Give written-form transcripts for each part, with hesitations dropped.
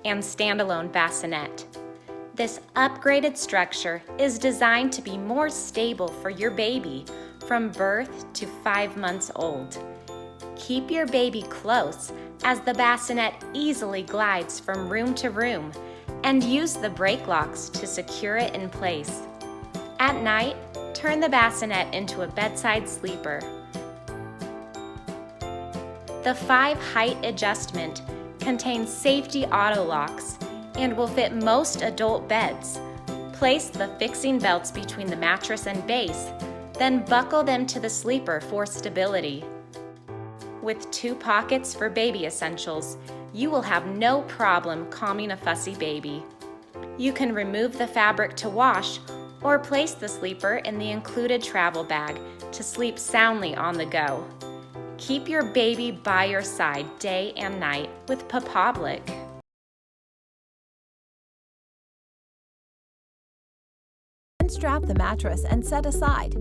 and standalone bassinet. This upgraded structure is designed to be more stable for your baby from birth to 5 months old. Keep your baby close as the bassinet easily glides from room to room, and use the brake locks to secure it in place. At night, turn the bassinet into a bedside sleeper. The 5 height adjustment contains safety auto locks and will fit most adult beds. Place the fixing belts between the mattress and base, then buckle them to the sleeper for stability. With 2 pockets for baby essentials, you will have no problem calming a fussy baby. You can remove the fabric to wash or place the sleeper in the included travel bag to sleep soundly on the go. Keep your baby by your side day and night with Papablic. Unstrap the mattress and set aside.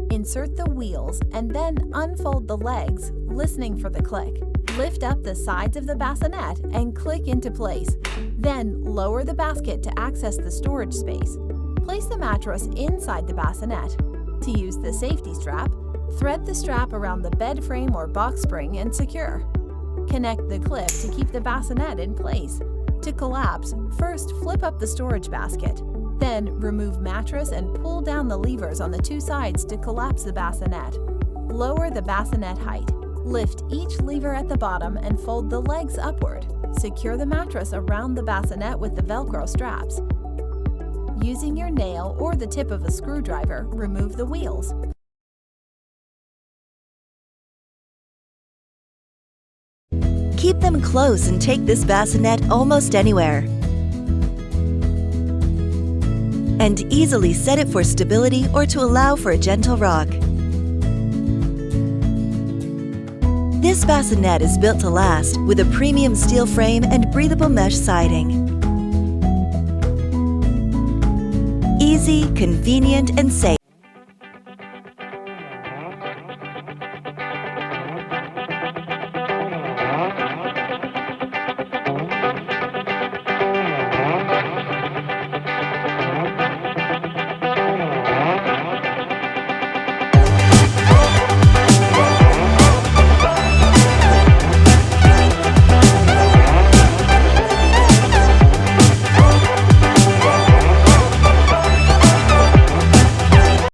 Insert the wheels and then unfold the legs, listening for the click. Lift up the sides of the bassinet and click into place. Then lower the basket to access the storage space. Place the mattress inside the bassinet. To use the safety strap, thread the strap around the bed frame or box spring and secure. Connect the clip to keep the bassinet in place. To collapse, first flip up the storage basket. Then remove mattress and pull down the levers on the 2 sides to collapse the bassinet. Lower the bassinet height. Lift each lever at the bottom and fold the legs upward. Secure the mattress around the bassinet with the Velcro straps. Using your nail or the tip of a screwdriver, remove the wheels. Keep them close and take this bassinet almost anywhere. And easily set it for stability or to allow for a gentle rock. This bassinet is built to last with a premium steel frame and breathable mesh siding. Easy, convenient, and safe.